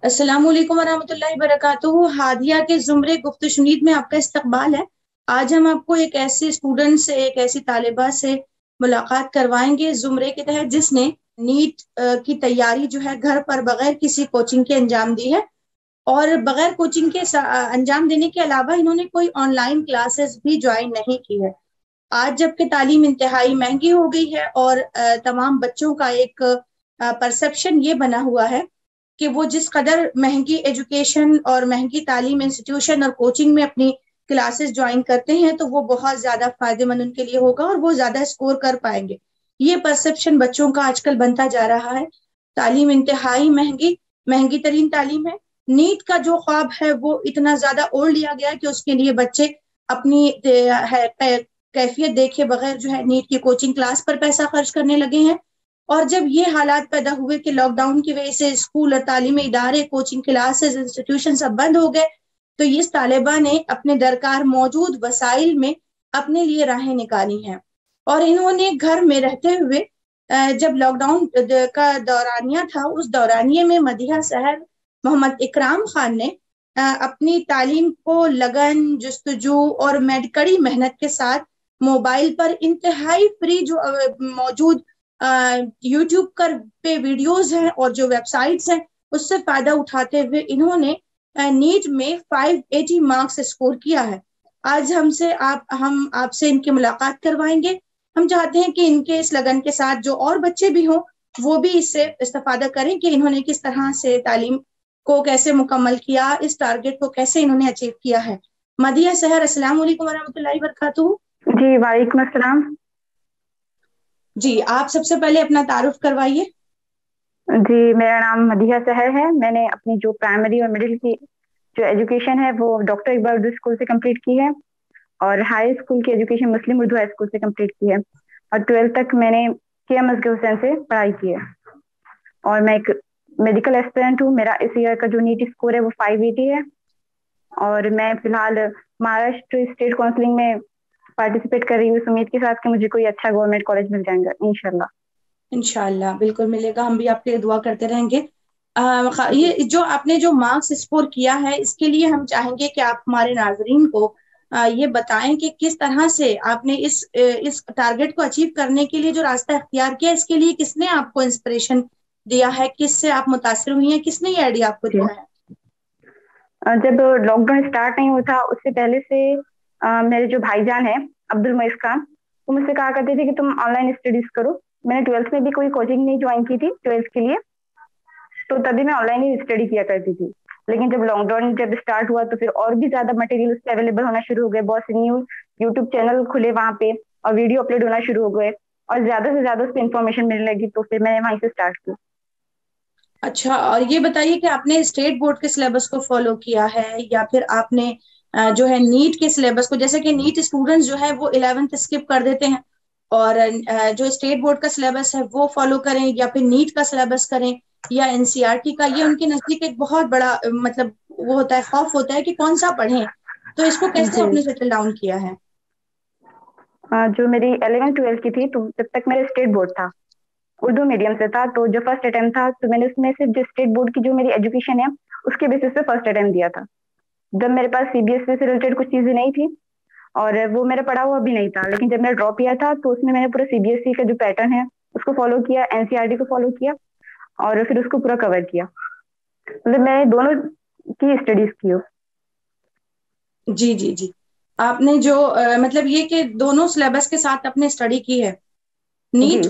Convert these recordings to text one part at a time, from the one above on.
अस्सलाम वालेकुम वरहमतुल्लाहि वबरकातुहू। हादिया के ज़ुमरे गुफ्तगू शुनीद में आपका इस्तकबाल है। आज हम आपको एक ऐसे स्टूडेंट से, एक ऐसी तालिबा से मुलाकात करवाएंगे ज़ुमरे के तहत जिसने नीट की तैयारी जो है घर पर बगैर किसी कोचिंग के अंजाम दी है। और बगैर कोचिंग के अंजाम देने के अलावा इन्होंने कोई ऑनलाइन क्लासेस भी ज्वाइन नहीं की है। आज जबकि तालीम इंतहाई महंगी हो गई है और तमाम बच्चों का एक परसेप्शन ये बना हुआ है कि वो जिस कदर महंगी एजुकेशन और महंगी तालीम इंस्टीट्यूशन और कोचिंग में अपनी क्लासेस ज्वाइन करते हैं तो वो बहुत ज्यादा फायदेमंद उनके लिए होगा और वो ज्यादा स्कोर कर पाएंगे। ये परसेप्शन बच्चों का आजकल बनता जा रहा है। तालीम इंतहाई महंगी, महंगी तरीन तालीम है। नीट का जो ख्वाब है वो इतना ज्यादा ओढ़ लिया गया है कि उसके लिए बच्चे अपनी कैफियत देखे बगैर जो है नीट की कोचिंग क्लास पर पैसा खर्च करने लगे हैं। और जब ये हालात पैदा हुए कि लॉकडाउन की वजह से स्कूल और तालीमी इदारे, कोचिंग क्लासेस, इंस्टीट्यूशन सब बंद हो गए, तो इस तालिबा ने अपने दरकार मौजूद वसाइल में अपने लिए राहें निकाली हैं। और इन्होंने घर में रहते हुए जब लॉकडाउन का दौरानिया था, उस दौरानिये में मदीहा शहर मोहम्मद इकराम खान ने अपनी तालीम को लगन, जस्तजू और कड़ी मेहनत के साथ मोबाइल पर इंतहाई फ्री जो मौजूद यूट्यूब कर पे वीडियोस हैं और जो वेबसाइट्स हैं उससे फायदा उठाते हुए इन्होंने नीट में 580 मार्क्स स्कोर किया है। आज हम आपसे इनकी मुलाकात करवाएंगे। हम चाहते हैं कि इनके इस लगन के साथ जो और बच्चे भी हों वो भी इससे इस्तेफादा करें कि इन्होंने किस तरह से तालीम को कैसे मुकम्मल किया, इस टारगेट को कैसे इन्होंने अचीव किया है। मदिया सहर, अस्सलाम वालेकुम वरहमतुल्लाहि वबरकातुहू। जी वालेकुम अस्सलाम। जी, आप सबसे पहले अपना तारुफ करवाइए। जी, मेरा नाम मदीहा सहर है। मैंने अपनी जो प्राइमरी और मिडिल की जो एजुकेशन है वो डॉक्टर इकबाल उर्दू स्कूल से कंप्लीट की है और हाई स्कूल की एजुकेशन मुस्लिम उर्दू हाई स्कूल से कंप्लीट की है और 12th तक मैंने KM असगर हुसैन से पढ़ाई की है। और मैं एक मेडिकल एस्पिरेंट हूँ। मेरा इस ईयर का जो नीट स्कोर है वो 580 है और मैं फिलहाल महाराष्ट्र स्टेट काउंसलिंग में पार्टिसिपेट कर रही हूँ इस उम्मीद के साथ कि मुझे कोई अच्छा गवर्नमेंट कॉलेज मिल जाएगा इंशाल्लाह। इंशाल्लाह बिल्कुल मिलेगा, हम भी आपके लिए दुआ करते रहेंगे। ये जो आपने जो मार्क्स स्कोर किया है इसके लिए हम चाहेंगे कि आप हमारे नाजरीन को ये बताएं कि किस तरह से आपने इस टारगेट को अचीव करने के लिए जो रास्ता इख्तियार किया, इसके लिए किसने आपको इंस्पिरेशन दिया है, किससे आप मुतासिर हुई हैं, किसने ये आइडिया आपको दिया है? जब लॉकडाउन स्टार्ट नहीं हुआ था उससे पहले से मेरे जो भाईजान है अब्दुल मोइस खान, वो मुझसे कहा करते थे कि तुम ऑनलाइन स्टडीज करो। मैंने 12th में भी कोई कोचिंग नहीं ज्वाइन की थी 12th के लिए, तो तभी मैं ऑनलाइन ही स्टडी किया करती थी। लेकिन जब लॉकडाउन जब स्टार्ट हुआ तो फिर और भी ज्यादा मटेरियल उससे अवेलेबल होना शुरू हो गए। बहुत से न्यू यूट्यूब चैनल खुले वहां पे और वीडियो अपलोड होना शुरू हो गए और ज्यादा से ज्यादा उस पर इन्फॉर्मेशन मिलने लगी, तो फिर मैंने वहीं से स्टार्ट की। अच्छा, और ये बताइए कि आपने स्टेट बोर्ड के सिलेबस को फॉलो किया है या फिर आपने जो है नीट के सिलेबस को, जैसे कि नीट स्टूडेंट्स जो है वो 11th स्किप कर देते हैं और जो स्टेट बोर्ड का सिलेबस है वो फॉलो करें या फिर नीट का सिलेबस करें या एनसीईआरटी का, ये उनके नजदीक एक बहुत बड़ा मतलब वो होता है, खौफ होता है कि कौन सा पढ़ें। तो इसको कैसे जी, आपने सेटल डाउन किया है? जो मेरी 11th 12th की थी तो जब तक मेरा स्टेट बोर्ड था उर्दू मीडियम से था, तो जो फर्स्ट अटेम्प्ट था तो मैंने उसमें से जो स्टेट बोर्ड की जो मेरी एजुकेशन है उसके बेसिस पे फर्स्ट अटेम्प्ट दिया था। जब मेरे पास CBSE से रिलेटेड कुछ चीजें नहीं थी और वो मेरा पढ़ा हुआ भी नहीं था, लेकिन जब मैंने ड्रॉप किया था तो उसमें मैंने पूरा CBSE का जो पैटर्न है उसको फॉलो किया, NCERT को फॉलो किया और फिर उसको पूरा कवर किया। मतलब मैंने दोनों की स्टडीज की हो। जी जी जी। आपने जो मतलब ये कि दोनों सिलेबस के साथ आपने स्टडी की है, जी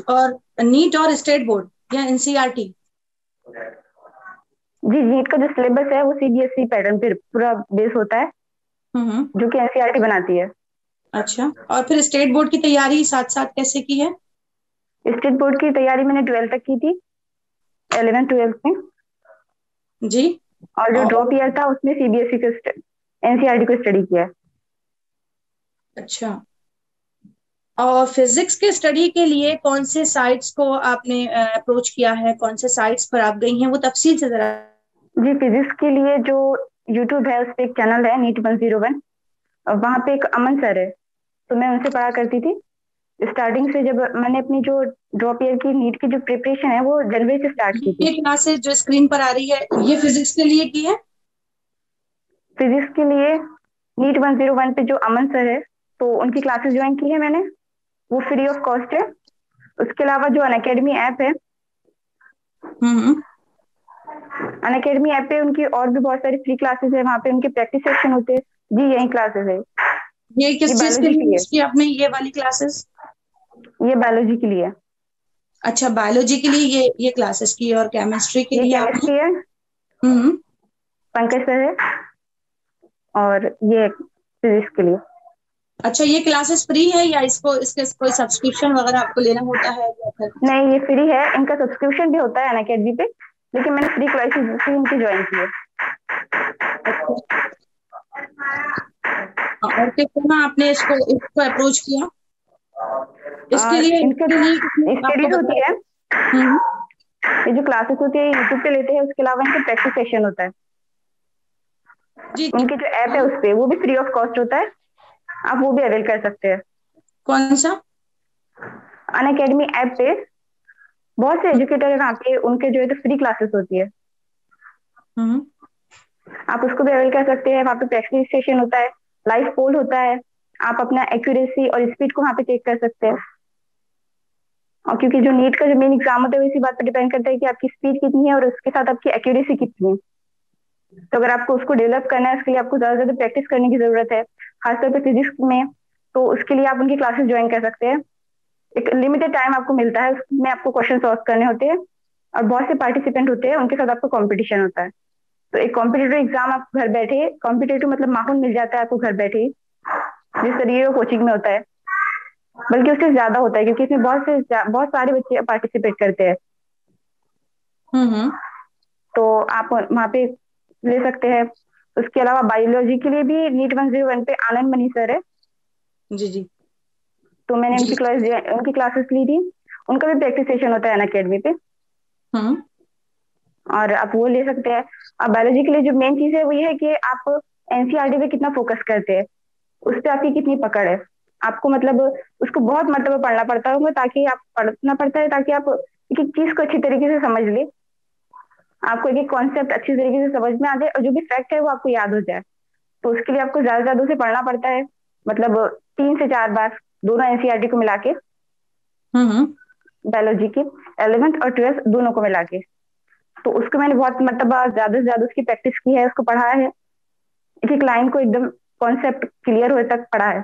नीट और स्टेट बोर्ड या एनसीईआरटी? जी, नीट का जो सिलेबस है वो CBSE पैटर्न पे पूरा बेस होता है हम्म। जो कि NCERT बनाती है। अच्छा, और फिर स्टेट बोर्ड की तैयारी साथ साथ कैसे की है? स्टेट बोर्ड की तैयारी मैंने 12th तक की थी, 11th 12th में। जी। और जो और ड्रॉप ईयर था उसमें CBSE को NCERT को स्टडी किया है। अच्छा, और फिजिक्स के स्टडी के लिए कौन से साइट्स को आपने अप्रोच किया है, कौन से साइट्स पर आप गई हैं, वो तफसील से जरा। जी, फिजिक्स के लिए जो यूट्यूब है उस पर एक चैनल है NEET 101, वहाँ पे एक अमन सर है, तो मैं उनसे पढ़ा करती थी। स्टार्टिंग से जब मैंने अपनी जो ड्रॉप ईयर की नीट की जो प्रिपरेशन है वो जनवरी से स्टार्ट की थी। ये क्लासेस जो स्क्रीन पर आ रही है ये फिजिक्स के लिए की है? फिजिक्स के लिए नीट 101 पे जो अमन सर है, तो उनकी क्लासेस ज्वाइन की है मैंने, वो फ्री ऑफ कॉस्ट है। उसके अलावा जो अनअकैडमी ऐप है, हम्म। अनअकैडमी ऐप पे उनकी और भी बहुत सारी फ्री क्लासेस है, वहाँ पे उनके प्रैक्टिस सेशन होते हैं। जी यही क्लासेस है। ये ये किस चीज के बायोलॉजी लिए के लिए, यूज की आपने ये वाली क्लासेस? ये बायोलॉजी के लिए, अच्छा, बायोलॉजी के लिए ये क्लासेस की, और केमिस्ट्री के ये लिए आपने? केमिस्ट्री है, हम्म। पंकज सर है, और ये फिजिक्स के लिए। अच्छा, ये क्लासेस फ्री है या इसको इसके कोई सब्सक्रिप्शन वगैरह आपको लेना होता है या फिर? नहीं, ये फ्री है, इनका सब्सक्रिप्शन भी होता है अनअकैडमी पे, लेकिन मैंने फ्री क्लासेस इनकी ज्वाइन की है। अच्छा। और किस तरह आपने इसको अप्रोच किया? इनका इसके जो लिए किसने आपको स्टडीज होती है, बताया? हम्म। ये जो क्लासेस होती है यूट्यूब पे लेते हैं, उसके अलावा इनका प्रैक्टिस सेशन होता है। जी जी। उनकी जो ऐप है उस पे वो भी फ्री ऑफ कॉस्ट होता है, आप वो भी अवेल कर सकते हैं। कौन सा? अनअकैडमी ऐप पे बहुत से एजुकेटर है वहाँ पे, उनके जो है तो फ्री क्लासेस होती है, हम्म। आप उसको भी अवेल कर सकते हैं। वहाँ पे प्रैक्टिस सेशन होता है, लाइव पोल होता है, आप अपना एक्यूरेसी और स्पीड को वहाँ पे चेक कर सकते हैं। और क्योंकि जो नीट का जो मेन एग्जाम होता है वो इसी बात पर डिपेंड करता है कि आपकी स्पीड कितनी है और उसके साथ आपकी एक्यूरेसी कितनी है। तो अगर आपको उसको डेवलप करना है, उसके लिए आपको ज्यादा ज्यादा प्रैक्टिस करने की जरूरत है, खासतौर पर फिजिक्स में। तो उसके लिए आप उनकी क्लासेस ज्वाइन कर सकते हैं। एक लिमिटेड टाइम आपको मिलता है, उसमें आपको क्वेश्चन सॉल्व करने होते हैं, और बहुत से पार्टिसिपेंट होते हैं, उनके साथ आपको कंपटीशन होता है। तो एक कॉम्पिटेटिव एग्जाम आप घर बैठे, कॉम्पिटेटिव मतलब माहौल मिल जाता है आपको घर बैठे ही, जिस तरीके कोचिंग में होता है, बल्कि उससे ज्यादा होता है, क्योंकि इसमें बहुत सारे बच्चे पार्टिसिपेट करते हैं। हम्म। तो आप वहाँ पे ले सकते हैं। उसके अलावा बायोलॉजी के लिए भी नीट 101 पे आनंद मनी सर है, जी जी तो मैंने जी। उनकी क्लासेस ली थी। उनका भी प्रैक्टिस सेशन होता है अनअकैडमी पे, हम्म। और आप वो ले सकते हैं। अब बायोलॉजी के लिए जो मेन चीज है वो ये है कि आप एनसीईआरटी पे कितना फोकस करते हैं, उस पर आपकी कितनी पकड़ है। आपको मतलब उसको बहुत मतलब पढ़ना पड़ता होगा, ताकि आप पढ़ना पड़ता है ताकि आप एक एक चीज को अच्छी तरीके से समझ ले, आपको एक एक कॉन्सेप्ट अच्छी तरीके से समझ में आ जाए, और जो भी फैक्ट है वो आपको याद हो जाए। तो उसके लिए आपको ज्यादा ज्यादा उसे पढ़ना पड़ता है, मतलब 3 से 4 बार, दोनों एनसीईआरटी को मिला के, हम्म। बायोलॉजी की 11th और 12th दोनों को मिला के। तो उसको मैंने बहुत मतलब ज्यादा से ज्यादा उसकी प्रैक्टिस की है, उसको पढ़ा है, एक एक लाइन को एकदम कॉन्सेप्ट क्लियर होने तक पढ़ा है।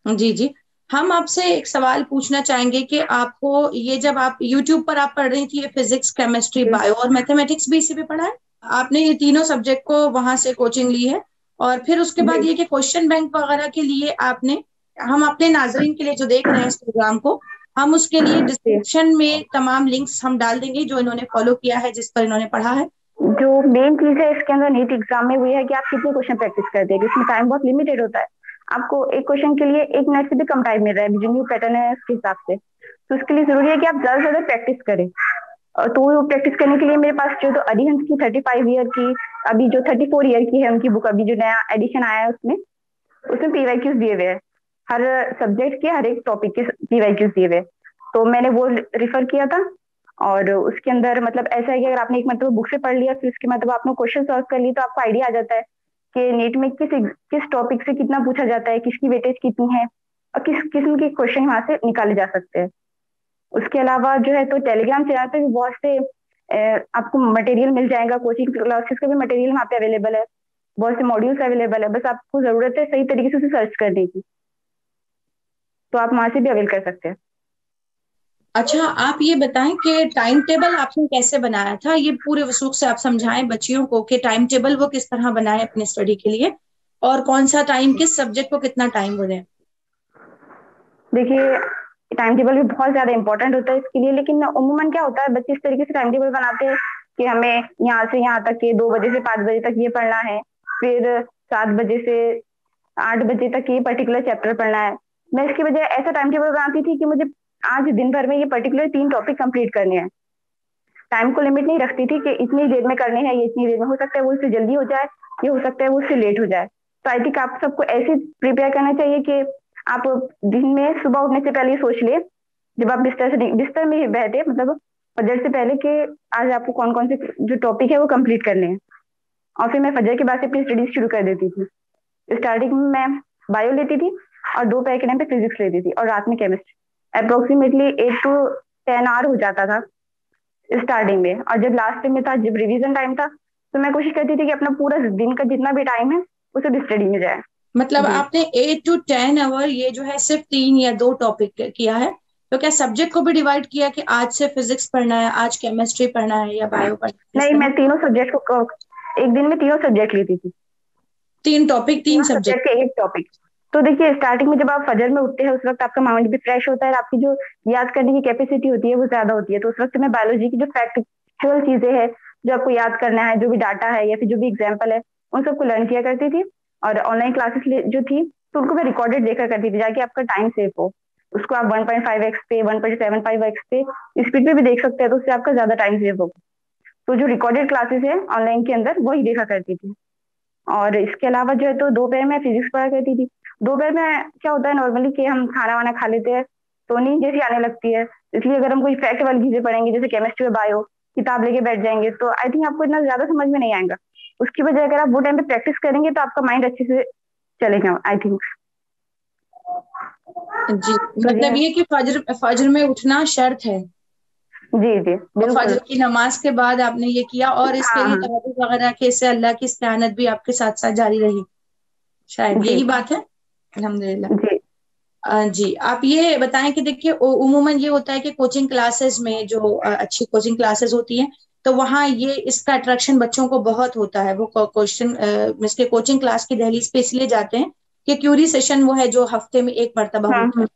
जी जी। हम आपसे एक सवाल पूछना चाहेंगे कि आपको ये जब आप YouTube पर आप पढ़ रही थी, ये फिजिक्स, केमिस्ट्री, जी बायो और मैथमेटिक्स भी इसी पे पढ़ा है? आपने ये तीनों सब्जेक्ट को वहां से कोचिंग ली है? और फिर उसके बाद जी ये कि क्वेश्चन बैंक वगैरह के लिए आपने, हम अपने नाजरीन के लिए जो देख रहे हैं इस प्रोग्राम को, हम उसके लिए जी। डिस्क्रिप्शन में तमाम लिंक्स हम डाल देंगे जो इन्होंने फॉलो किया है, जिस पर इन्होंने पढ़ा है। जो मेन चीज है इसके अंदर नीट एग्जाम में वो ये है कि आप कितने क्वेश्चन प्रैक्टिस करते हैं, इसमें टाइम बहुत लिमिटेड होता है। आपको एक क्वेश्चन के लिए 1 मिनट से भी कम टाइम मिल रहा है जो न्यू पैटर्न है उसके हिसाब से। तो उसके लिए जरूरी है कि आप ज्यादा से ज्यादा प्रैक्टिस करें। और तो वो प्रैक्टिस करने के लिए मेरे पास जो तो अरिहंत की 35 ईयर की, अभी जो 34 ईयर की है उनकी बुक, अभी जो नया एडिशन आया है उसमें, उसमें पीवाईक्यूज दिए हुए हैं, हर सब्जेक्ट के हर एक टॉपिक के पीवाईक्यूज दिए हुए हैं। तो मैंने वो रिफर किया था, और उसके अंदर मतलब ऐसा है कि अगर आपने एक मतलब बुक से पढ़ लिया, फिर उसके मतलब आपने क्वेश्चन सॉल्व कर ली, तो आपको आइडिया आ जाता है कि नीट में किस किस टॉपिक से कितना पूछा जाता है, किसकी वेटेज कितनी है, और किस किस्म के क्वेश्चन वहां से निकाले जा सकते हैं। उसके अलावा जो है तो टेलीग्राम चैनल पे भी बहुत से आपको मटेरियल मिल जाएगा, कोचिंग क्लासेस का भी मटेरियल वहाँ पे अवेलेबल है, बहुत से मॉड्यूल्स अवेलेबल है, बस आपको जरूरत है सही तरीके से उसे सर्च करने की। तो आप वहां से भी अवेल कर सकते हैं। अच्छा, आप ये बताएं कि टाइम टेबल आपने कैसे बनाया था, ये पूरे वसूख से आप समझाएं बच्चियों को कि टाइम टेबल वो किस तरह बनाए अपने स्टडी के लिए, और कौन सा टाइम किस सब्जेक्ट को कितना टाइम वो दें। देखिए, टाइम टेबल भी बहुत ज्यादा इंपॉर्टेंट होता है इसके लिए, लेकिन उमूमन क्या होता है, बच्चे इस तरीके से टाइम टेबल बनाते हैं कि हमें यहाँ से यहाँ तक के 2 बजे से 5 बजे तक ये पढ़ना है, फिर 7 बजे से 8 बजे तक ये पर्टिकुलर चैप्टर पढ़ना है। मैं इसकी वजह ऐसा टाइम टेबल बनाती थी कि मुझे आज दिन भर में ये पर्टिकुलर 3 टॉपिक कंप्लीट करने हैं। टाइम को लिमिट नहीं रखती थी कि इतनी देर में करने हैं, ये इतनी देर में, हो सकता है वो उससे जल्दी हो जाए, ये हो सकता है वो उससे लेट हो जाए। तो आई थिंक आप सबको ऐसे प्रिपेयर करना चाहिए कि आप दिन में सुबह उठने से पहले ये सोच ले, जब आप बिस्तर में ही बैठे, मतलब फजर से पहले, कि आज आपको कौन कौन से जो टॉपिक है वो कंप्लीट करने हैं। और फिर मैं फजर के बाद से अपनी स्टडीज शुरू कर देती थी। स्टार्टिंग में मैं बायो लेती थी, और दोपहर के टाइम पे फिजिक्स लेती थी, और रात में केमिस्ट्री। अप्रोक्सीमेटली 8 to 10 आवर हो जाता था स्टार्टिंग में। और जब लास्ट में था, जब रिवीजन टाइम था, तो मैं कोशिश करती थी कि अपना पूरा दिन का जितना भी टाइम है वो सब स्टडी में जाए। मतलब जी। आपने 8 to 10 आवर ये जो है सिर्फ 3 या 2 टॉपिक किया है, तो क्या सब्जेक्ट को भी डिवाइड किया कि आज से फिजिक्स पढ़ना है, आज केमिस्ट्री पढ़ना है या बायो पढ़ना है, इस नहीं, तरह? मैं तीनों सब्जेक्ट को एक दिन में तीनों सब्जेक्ट लेती थी। 3 टॉपिक 3 सब्जेक्ट। सब्जेक्ट के एक टॉपिक। तो देखिए, स्टार्टिंग में जब आप फजर में उठते हैं, उस वक्त आपका माइंड भी फ्रेश होता है, और आपकी जो याद करने की कैपेसिटी होती है वो ज्यादा होती है। तो उस वक्त मैं बायोलॉजी की जो फैक्चुअल चीजें हैं, जो आपको याद करना है, जो भी डाटा है या फिर जो भी एग्जाम्पल है, उन सबको लर्न किया करती थी। और ऑनलाइन क्लासेस जो थी, तो उनको मैं रिकॉर्डेड देखा करती थी, जाके आपका टाइम सेव हो। उसको आप 1.5x पे, 1.75x पे स्पीड पे भी देख सकते हैं, तो उससे आपका ज्यादा टाइम सेव होगा। तो जो रिकॉर्डेड क्लासेस है ऑनलाइन के अंदर, वही देखा करती थी। और इसके अलावा जो है, तो दोपहर में फिजिक्स पढ़ा करती थी। दोपहर में क्या होता है नॉर्मली, कि हम खाना वाना खा लेते हैं, तो नींद जैसी आने लगती है। इसलिए अगर हम कोई फैक्ट वाली चीजें पढ़ेंगे, जैसे केमिस्ट्री और बायो, किताब लेके बैठ जाएंगे, तो आई थिंक आपको इतना ज्यादा समझ में नहीं आएगा। उसकी वजह अगर आप वो टाइम पे प्रैक्टिस करेंगे, तो आपका माइंड अच्छे से चलेगा, आई थिंक। जी, तो जी। मतलब ये कि फजर फजर में उठना शर्त है, जी जी और बिल्कुल। फजर की नमाज के बाद आपने ये किया, और इसके हाँ लिए हाँ। तहज्जुद वगैरह के, इससे अल्लाह की इस्तिआनत भी आपके साथ साथ जारी रही, शायद जी यही बात है। अल्हम्दुलिल्लाह। जी। जी, आप ये बताएं कि देखिए उमूमन ये होता है कि कोचिंग क्लासेस में जो अच्छी कोचिंग क्लासेस होती हैं, तो वहाँ ये इसका अट्रैक्शन बच्चों को बहुत होता है। वो क्वेश्चन इसके कोचिंग क्लास की दहलीज पे इसलिए जाते हैं कि क्यूरी सेशन वो है जो हफ्ते में एक मरतबा होता है।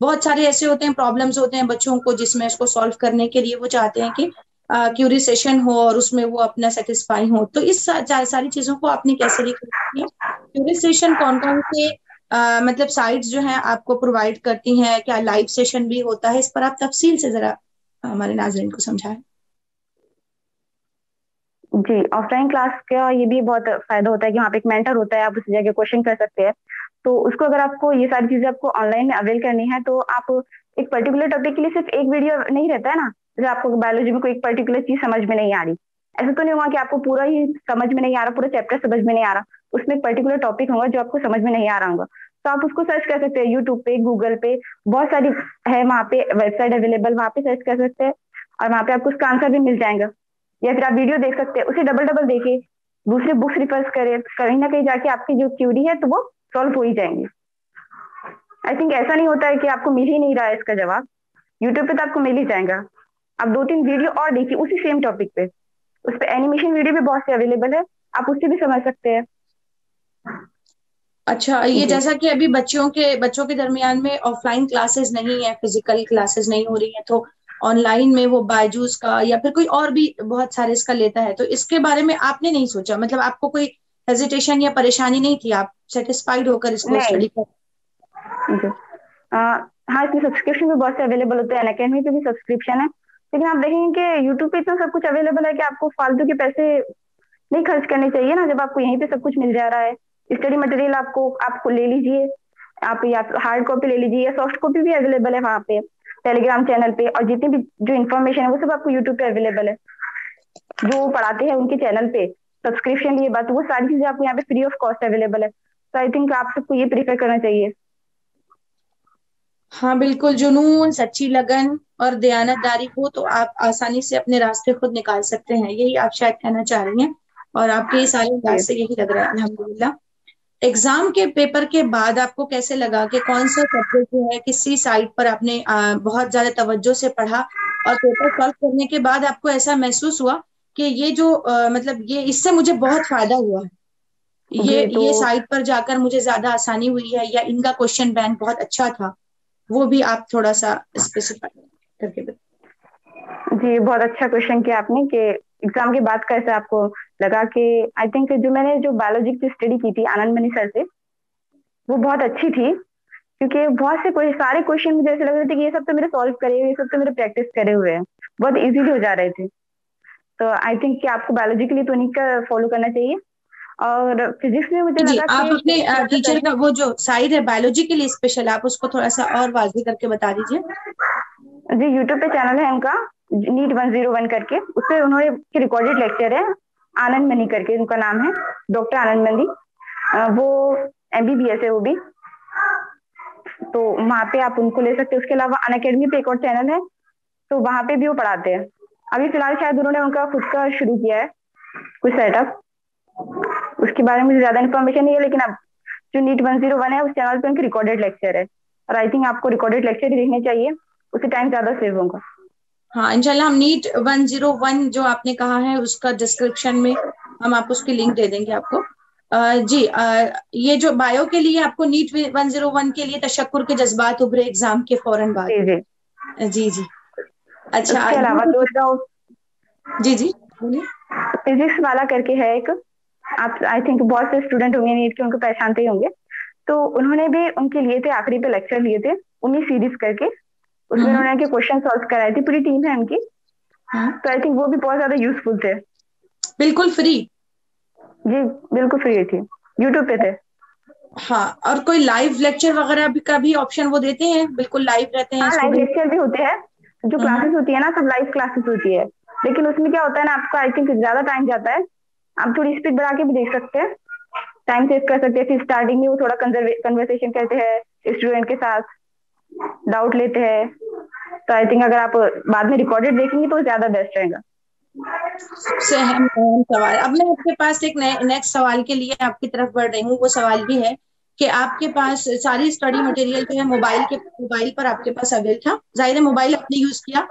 बहुत सारे ऐसे होते हैं, प्रॉब्लम्स होते हैं बच्चों को, जिसमें उसको सॉल्व करने के लिए वो चाहते हैं कि क्यूरी सेशन हो और उसमें वो अपना सेटिस्फाई हो। तो इस सारी चीजों को आपने कैसे रिकॉर्ड किया? क्यूरी सेशन कौन कौन से मतलब साइट्स जो हैं आपको प्रोवाइड करती हैं? क्या लाइव सेशन भी होता है? इस पर आप तफसील से जरा हमारे नाज़रीन को समझाएं। जी, ऑफलाइन क्लास का ये भी बहुत फायदा होता है कि वहाँ पे एक मेंटर होता है, आप उससे जाके क्वेश्चन कर सकते हैं। तो उसको, अगर आपको ये सारी चीजें आपको ऑनलाइन में अवेल करनी है, तो आप एक पर्टिकुलर टॉपिक के लिए सिर्फ एक वीडियो नहीं रहता है ना। जैसे आपको बायोलॉजी में कोई एक पर्टिकुलर चीज समझ में नहीं आ रही, ऐसा तो नहीं होगा कि आपको पूरा ही समझ में नहीं आ रहा, पूरा चैप्टर समझ में नहीं आ रहा। उसमें एक पर्टिकुलर टॉपिक होगा जो आपको समझ में नहीं आ रहा होगा, तो आप उसको सर्च कर सकते हैं यूट्यूब पे, गूगल पे। बहुत सारी है वहाँ पे वेबसाइट अवेलेबल, वहाँ पे सर्च कर सकते हैं, और वहाँ पे आपको उसका आंसर भी मिल जाएगा। या फिर आप वीडियो देख सकते हैं, उसे डबल डबल देखे, दूसरे बुक्स रिफर्स करें, कहीं ना कहीं जाके आपकी जो क्यूरी है तो वो सॉल्व हो ही जाएंगे। आई थिंक ऐसा नहीं होता है कि आपको मिल ही नहीं रहा है इसका जवाब, यूट्यूब पे तो आपको मिल ही जाएगा। आप 2-3 वीडियो और देखिए उसी सेम टॉपिक पे, उस पे एनिमेशन वीडियो भी बहुत से अवेलेबल है, आप उससे भी समझ सकते हैं। अच्छा, ये जी। जैसा कि अभी बच्चों के दरमियान में ऑफलाइन क्लासेस नहीं है, फिजिकल क्लासेस नहीं हो रही है, तो ऑनलाइन में वो बायजूस का या फिर कोई और भी बहुत सारे इसका लेता है, तो इसके बारे में आपने नहीं सोचा? मतलब आपको कोई हेजिटेशन या परेशानी नहीं थी? आप सेटिस्फाइड होकर इसको नहीं। स्टडी कर? जी। हाँ, इसमें सब्सक्रिप्शन भी बहुत से अवेलेबल होते हैं, अकेडमी पे भी सब्सक्रिप्शन है। लेकिन आप देखेंगे कि यूट्यूब पे इतना सब कुछ अवेलेबल है कि आपको फालतू के पैसे नहीं खर्च करने चाहिए ना, जब आपको यहीं पे सब कुछ मिल जा रहा है। स्टडी मटेरियल आपको आपको ले लीजिए, आप या हार्ड कॉपी ले लीजिए, या सॉफ्ट कॉपी भी अवेलेबल है वहाँ पे, टेलीग्राम चैनल पे। और जितनी भी जो इन्फॉर्मेशन है वो सब आपको यूट्यूब पे अवेलेबल है, जो वो पढ़ाते हैं उनके चैनल पे। सब्सक्रिप्शन लिए बात, वो सारी चीजें आपको यहाँ पे फ्री ऑफ कॉस्ट अवेलेबल है। तो आई थिंक आप सबको ये प्रीफर करना चाहिए। हाँ बिल्कुल, जुनून, सच्ची लगन और दयानतदारी हो तो आप आसानी से अपने रास्ते खुद निकाल सकते हैं, यही आप शायद कहना चाह रही हैं। और आपके इस सारे अंदाज जी। से यही लग रहा है, अल्हम्दुलिल्लाह। एग्जाम के पेपर के बाद आपको कैसे लगा कि कौन सा सब्जेक्ट जो है किसी साइट पर आपने बहुत ज्यादा तवज्जो से पढ़ा, और पेपर सॉल्व करने के बाद आपको ऐसा महसूस हुआ कि ये जो मतलब ये इससे मुझे बहुत फायदा हुआ है, जी। तो ये साइट पर जाकर मुझे ज्यादा आसानी हुई है, या इनका क्वेश्चन बैंक बहुत अच्छा था? वो भी आप थोड़ा सा स्पेसिफाई करके बताएं। जी, बहुत अच्छा क्वेश्चन किया आपने, कि एग्जाम के बाद कैसे आपको लगा। कि आई थिंक जो मैंने जो बायोलॉजी की स्टडी की थी आनंद मनी सर से, वो बहुत अच्छी थी। क्योंकि बहुत से कोई सारे क्वेश्चन मुझे ऐसे लग रहे थे कि ये सब तो मेरे सॉल्व करे हुए, ये सब तो मेरे प्रैक्टिस करे हुए हैं, बहुत इजीली हो जा रहे थे। तो आई थिंक कि आपको बायोलॉजी के लिए तो उन्हीं का फॉलो करना चाहिए। और फिजिक्स में मुझे जी, लगा आप कि अपने फिजिक्स ज्यादा टीचर का वो जो साइड है बायोलॉजी के लिए स्पेशल, आप उसको थोड़ा सा और वाज़ेह करके बता दीजिए। जी, यूट्यूब पे चैनल है उनका, नीट 101 करके, उसपे उन्होंने रिकॉर्डेड लेक्चर है, आनंद मनी करके उनका नाम है, डॉक्टर आनंद मनी। वो MBBS है वो भी, तो वहाँ पे आप उनको ले सकते हैं। उसके अलावा अनअकैडमी पे एक और चैनल है, तो वहाँ पे भी वो पढ़ाते हैं। अभी फिलहाल शायद उन्होंने उनका खुद का शुरू किया है कुछ सेटअप, उसके बारे में मुझे ज्यादा इन्फॉर्मेशन नहीं है, लेकिन अब जो नीट 101 है उस चैनल पे उनके रिकॉर्डेड लेक्चर है, और आई थिंक आपको रिकॉर्डेड लेक्चर ही देखने चाहिए, उससे टाइम ज्यादा सेव होगा। हाँ, इंशाल्लाह हम नीट 101 जो आपने कहा है उसका डिस्क्रिप्शन में हम आपको उसकी लिंक दे देंगे आपको। जी, ये जो बायो के लिए आपको नीट 101 के लिए तशक्कुर के जज्बात उभरे एग्जाम के फौरन बाद। जी जी। जी जी। अच्छा, उसके अलावा तो जी जी बोलिए। फिजिक्स वाला करके है एक, आप आई थिंक बहुत से स्टूडेंट होंगे नीट के, उनको पहचानते ही होंगे। तो उन्होंने भी उनके लिए थे, आखिरी पे लेक्चर लिए थे उम्मीद सीरीज करके, उसमें हम्म उन्होंने क्वेश्चन सॉल्व कराए थे, पूरी टीम है उनकी। हम्म। तो आई थिंक वो भी बहुत ज्यादा यूजफुल थे। बिल्कुल फ्री। जी, बिल्कुल फ्री थी, यूट्यूब पे थे। हाँ, और कोई लाइव लेक्चर वगैरह भी का भी ऑप्शन वो देते हैं, बिल्कुल लाइव रहते हैं हाँ, लाइव स्टूडेंट। लेक्चर भी होते हैं, जो हम्म क्लासेस होती है ना, सब लाइव क्लासेस होती है। लेकिन उसमें क्या होता है ना, आपका आई थिंक ज्यादा टाइम जाता है, आप थोड़ी स्पीड बढ़ा के भी देख सकते हैं, टाइम सेव कर सकते हैं। फिर स्टार्टिंग में वो थोड़ा कन्वर्सेशन करते हैं स्टूडेंट के साथ, डाउट लेते हैं। तो आई थिंक अगर आप बाद में रिकॉर्डेड देखेंगे तो ज्यादा बेस्ट रहेगा। सबसे अहम सवाल, अब मैं आपके पास एक नेक्स्ट सवाल के लिए आपकी तरफ बढ़ रही हूँ। वो सवाल ये है कि आपके पास सारी स्टडी मटेरियल जो है मोबाइल पर आपके पास अवेल था, जाहिर है मोबाइल आपने यूज किया।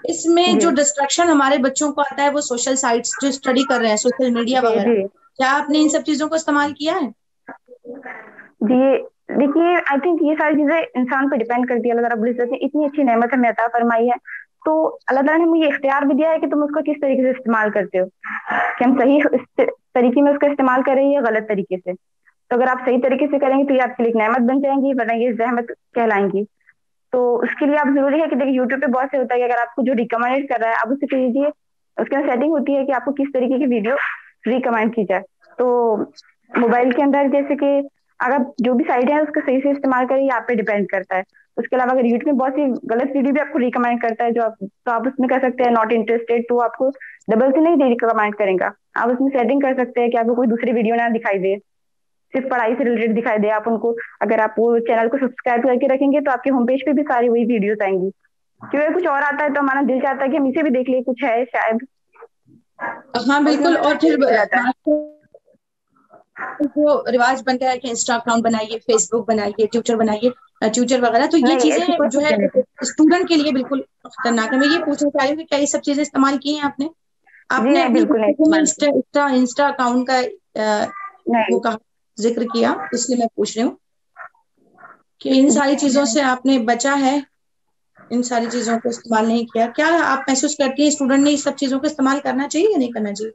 इसमें जी जो डिस्ट्रक्शन हमारे बच्चों को आता है वो सोशल साइट्स जो स्टडी कर रहे हैं, सोशल मीडिया जी वगैरह, जी क्या आपने इन सब चीजों को इस्तेमाल किया है? जी। देखिए, आई थिंक ये सारी चीजें इंसान पे डिपेंड करती है। अल्लाह रब्बुल इज्जत ने इतनी अच्छी नेमत हमें अता फरमाई है, तो अल्लाह ताला ने मुझे इख्तियार भी दिया है कि तुम उसको किस तरीके से इस्तेमाल करते हो, कि हम सही तरीके में उसका इस्तेमाल करें या गलत तरीके से। तो अगर आप सही तरीके से करेंगे तो ये आपके लिए एक नेमत बन जाएंगी, वरना ये जहमत कहलाएंगी। तो उसके लिए आप जरूरी है कि देखिए, यूट्यूब पे बहुत से होता है कि अगर आपको जो रिकमेंडेड कर रहा है आप उसे कीजिए। उसके अंदर सेटिंग होती है कि आपको किस तरीके की वीडियो रिकमेंड की जाए। तो मोबाइल के अंदर जैसे कि अगर जो भी साइट है उसका सही से इस्तेमाल करें, ये आप पे डिपेंड करता है। उसके अलावा अगर यूट्यूब में बहुत सी गलत वीडियो भी आपको रिकमेंड करता है, जो आप तो आप उसमें कर सकते हैं नॉट इंटरेस्टेड, तो आपको डबल से नहीं रिकमेंड करेगा। आप उसमें सेटिंग कर सकते हैं कि आपको कोई दूसरी वीडियो ना दिखाई दे, सिर्फ पढ़ाई से रिलेटेड दिखाई दे आप उनको। अगर आप वो चैनल को सब्सक्राइब करके रखेंगे तो आपके होम पेज पे भी सारी वही वीडियोस आएंगी। क्योंकि कुछ और आता है तो हमारा दिल चाहता है कि हम इसे भी देख ले, कुछ है शायद, हाँ और फिर बिल्कुल। हमारा और फिर हो जाता है। वो रिवाज बन गया है कि इंस्टा अकाउंट बनाइए, फेसबुक बनाइए, ट्विटर बनाइए, ट्विटर वगैरह, तो ये नहीं, चीजें ऐसी कोई जो है चीजें नहीं। स्टूडेंट के लिए बिल्कुल खतरनाक है। मैं ये पूछना चाह रही हूँ कि क्या ये सब चीजें इस्तेमाल की हैं आपने? जी आपने नहीं, अपनी बिल्कुल नहीं गुफ्तगू में इस्तेमाल की। इंस्टा अकाउंट का वो नहीं कहा, जिक्र किया, इसलिए मैं पूछ रही हूँ कि इन सारी चीजों से आपने बचा है, इन सारी चीजों को इस्तेमाल नहीं किया। क्या आप महसूस करती हैं स्टूडेंट ने इस सब चीजों को इस्तेमाल करना चाहिए या नहीं करना चाहिए?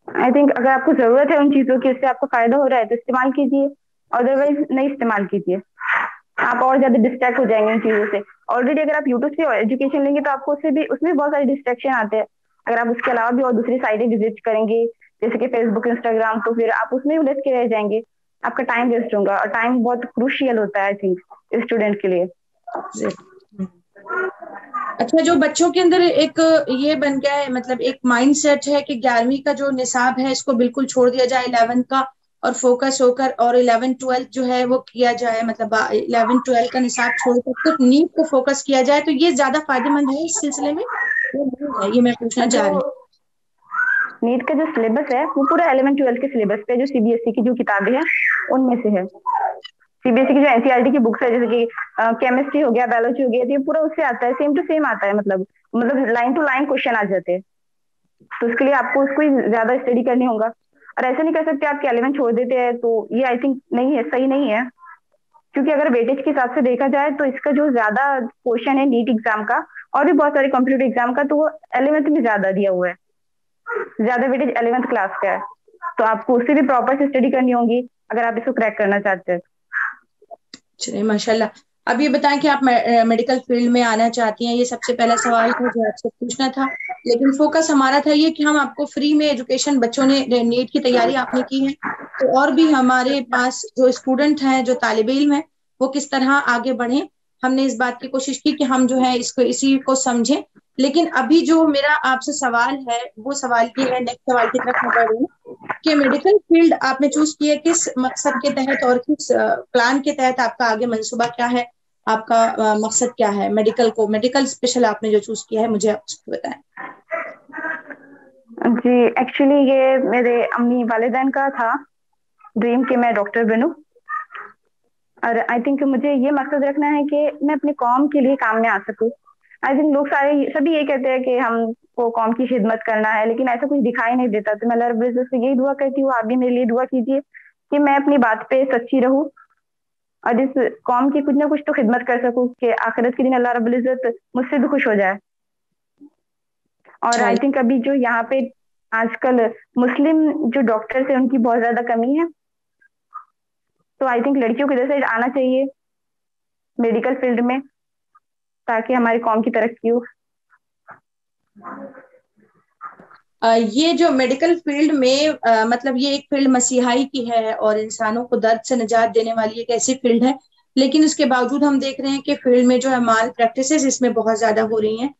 आई थिंक अगर आपको जरूरत है उन चीजों की, उससे आपको फायदा हो रहा है तो इस्तेमाल कीजिए, अदरवाइज नहीं इस्तेमाल कीजिए। आप और ज्यादा डिस्ट्रैक्ट हो जाएंगे इन चीजों से। ऑलरेडी अगर आप यूट्यूब से एजुकेशन लेंगे तो आपको उसमें भी बहुत सारे डिस्ट्रैक्शन आते हैं। अगर आप उसके अलावा भी और दूसरी साइटें विजिट करेंगे, जैसे कि फेसबुक, इंस्टाग्राम, तो फिर आप उसमें उलझ के रह जाएंगे, आपका टाइम वेस्ट होगा। और टाइम बहुत क्रूशियल होता है आई थिंक स्टूडेंट के लिए। अच्छा, जो बच्चों के अंदर एक ये बन गया है, मतलब एक माइंड सेट है कि 11वीं का जो निसाब है इसको बिल्कुल छोड़ दिया जाए, 11th का और फोकस होकर, और 11th 12th जो है वो किया जाए, मतलब 11th 12th का निसाब छोड़कर सिर्फ नीट को फोकस किया जाए, तो ये ज्यादा फायदेमंद है इस सिलसिले में या नहीं है, ये मैं पूछना जो चाह रही नीट का जो सिलेबस है वो पूरा 11th 12th के सिलेबस पे, जो सीबीएसई की जो किताबें हैं उनमें से है। सीबीएसई की जो एनसीईआरटी की बुक्स है, जैसे कि केमिस्ट्री हो गया, बायोलॉजी हो गया, तो ये पूरा उससे आता है, सेम टू सेम आता है, मतलब लाइन टू लाइन क्वेश्चन आ जाते हैं। तो उसके लिए आपको उसको ही ज्यादा स्टडी करनी होगा। और ऐसा नहीं कर सकते आप कि 11 छोड़ देते हैं, तो ये आई थिंक नहीं है, सही नहीं है। क्योंकि अगर वेटेज के हिसाब से देखा जाए तो इसका जो ज्यादा पोर्शन है नीट एग्जाम का, और भी बहुत सारे कॉम्पिटेटिव एग्जाम का, तो वो 11th में ज्यादा दिया हुआ है, ज्यादा वेटेज 11th क्लास का है। तो आपको उससे भी प्रॉपर से स्टडी करनी होगी अगर आप इसको क्रैक करना चाहते हैं। हूँ। चलिए माशाल्लाह। अब ये बताएं कि आप मेडिकल फील्ड में आना चाहती हैं, ये सबसे पहला सवाल था जो आपसे पूछना था। लेकिन फोकस हमारा था ये कि हम आपको फ्री में एजुकेशन, बच्चों ने नीट की तैयारी आपने की है तो और भी हमारे पास जो स्टूडेंट हैं, जो तालिब इल्म है, वो किस तरह आगे बढ़े, हमने इस बात की कोशिश की कि हम जो है इसको इसी को समझें। लेकिन अभी जो मेरा आपसे सवाल है वो सवाल ये है, नेक्स्ट सवाल की तरफ मैं बढ़ रही हूँ कि मेडिकल फील्ड आपने चूज किया किस मकसद के तहत और किस प्लान के तहत, आपका आगे मंसूबा क्या है, आपका मकसद क्या है? मेडिकल स्पेशल आपने जो चूज किया है, मुझे आप उसको बताएं। जी, एक्चुअली ये मेरे अम्मी वालिदैन का था ड्रीम कि मैं डॉक्टर बनूं। और आई थिंक मुझे ये मकसद रखना है कि मैं अपनी कौम के लिए काम में आ सकूं। आई थिंक लोग सभी ये कहते हैं कि हमको कौम की खिदमत करना है, लेकिन ऐसा कुछ दिखाई नहीं देता। तो मैं अल्लाह रब्बुल इज्जत से यही दुआ करती हूँ, आप भी मेरे लिए दुआ कीजिए कि मैं अपनी बात पे सच्ची रहूं और इस कौम की कुछ ना कुछ तो खिदमत कर सकूं कि आखिरत के दिन अल्लाह रब्बुल इज्जत मुझसे भी खुश हो जाए। और आई थिंक अभी जो यहाँ पे आजकल मुस्लिम जो डॉक्टर्स है उनकी बहुत ज्यादा कमी है, तो आई थिंक लड़कियों की वजह से आना चाहिए मेडिकल फील्ड में ताकि हमारी कौम की तरक्की हो। ये जो मेडिकल फील्ड में मतलब ये एक फील्ड मसीहाई की है और इंसानों को दर्द से निजात देने वाली एक ऐसी फील्ड है, लेकिन उसके बावजूद हम देख रहे हैं कि फील्ड में जो है माल प्रैक्टिसेस इसमें बहुत ज्यादा हो रही हैं।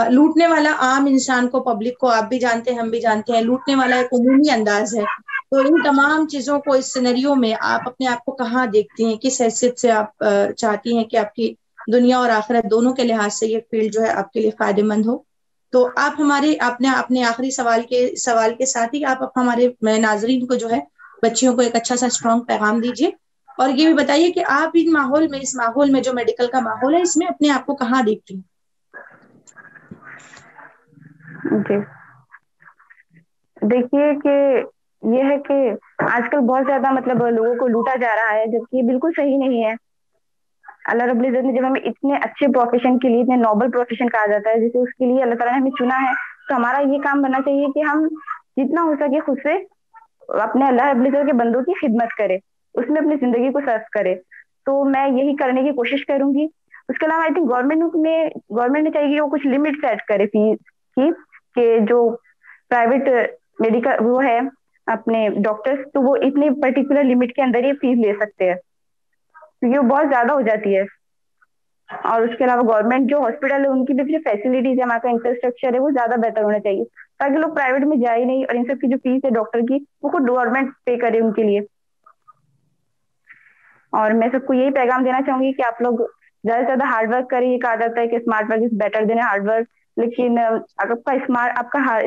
लूटने वाला आम इंसान को, पब्लिक को, आप भी जानते हैं, हम भी जानते हैं, लूटने वाला एक उमूमी अंदाज है। तो इन तमाम चीजों को, इस सिनेरियो में आप अपने आप को कहाँ देखती हैं, किस हैसियत से आप चाहती हैं कि आपकी दुनिया और आखिरत दोनों के लिहाज से ये फील्ड जो है आपके लिए फायदेमंद हो? तो आप हमारे अपने अपने आखिरी सवाल के साथ ही आप हमारे नाजरीन को जो है, बच्चियों को एक अच्छा सा स्ट्रॉन्ग पैगाम दीजिए और ये भी बताइए कि आप इन माहौल में, इस माहौल में जो मेडिकल का माहौल है, इसमें अपने आप को कहाँ देखती हैं? जी, देखिए कि ये है कि आजकल बहुत ज्यादा मतलब लोगों को लूटा जा रहा है, जबकि ये बिल्कुल सही नहीं है। अल्लाह रब्बुल इज्जत ने जब हमें इतने अच्छे प्रोफेशन के लिए, इतने नोबल प्रोफेशन कहा जाता है जिसे उसके लिए अल्लाह ताला ने हमें चुना है, तो हमारा ये काम बनना चाहिए कि हम जितना हो सके खुद से अपने अल्लाह रब्बुल इज्जत के बंदों की खिदमत करें, उसमें अपनी जिंदगी को सर्व करे। तो मैं यही करने की कोशिश करूंगी। उसके अलावा आई थिंक गवर्नमेंट ने चाहिए कि वो कुछ लिमिट सेट करे फीस की, कि जो प्राइवेट मेडिकल वो है अपने डॉक्टर्स, तो वो इतने पर्टिकुलर लिमिट के अंदर ही फीस ले सकते हैं, क्योंकि वो बहुत ज्यादा हो जाती है। और उसके अलावा गवर्नमेंट जो हॉस्पिटल है उनकी भी जो फैसिलिटीज है, वहाँ का इंफ्रास्ट्रक्चर है, वो ज्यादा बेहतर होना चाहिए ताकि लोग प्राइवेट में जाए नहीं और इन सब की जो फीस है डॉक्टर की वो खुद गवर्नमेंट पे करे उनके लिए। और मैं सबको यही पैगाम देना चाहूंगी कि आप लोग ज्यादा से ज्यादा हार्डवर्क करें। ये कहा जाता है कि smart work is better than hard work, लेकिन आपका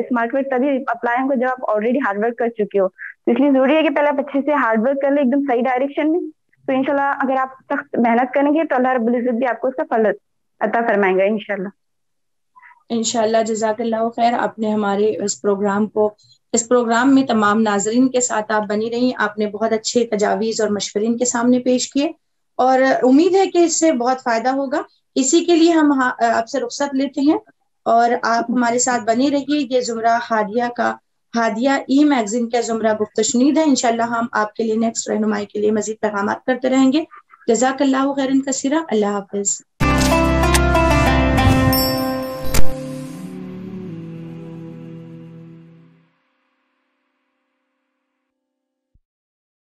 स्मार्ट वर्क तभी अप्लाई होगा जब आप ऑलरेडी हार्डवर्क कर चुके हो। तो इसलिए जरूरी है कि पहले आप अच्छे से हार्डवर्क कर ले एकदम सही डायरेक्शन में। तो इंशाल्लाह अगर आप सख्त मेहनत करेंगे तो अल्लाह रब्बुल इज्जत भी आपको उसका फल अता फरमाएंगे इंशाल्लाह। इंशाल्लाह, जज़ाकल्लाहु खैर। आपने हमारे इस प्रोग्राम में तमाम नाजरीन के साथ आप बनी रही, आपने बहुत अच्छे तजावीज़ और मशवरे इनके सामने पेश किए और उम्मीद है कि इससे बहुत फायदा होगा। इसी के लिए हम आपसे रुख्सत लेते हैं और आप हमारे साथ बने रहिए। ये जुमरा हादिया ई मैगजीन का जुमरा गुफ्तशुनीद है। इंशाल्लाह हम आपके लिए नेक्स्ट रहनुमाई के लिए मजीद पैगाम करते रहेंगे। जज़ाकल्लाहु खैरन कसीरा। अल्लाह हाफिज।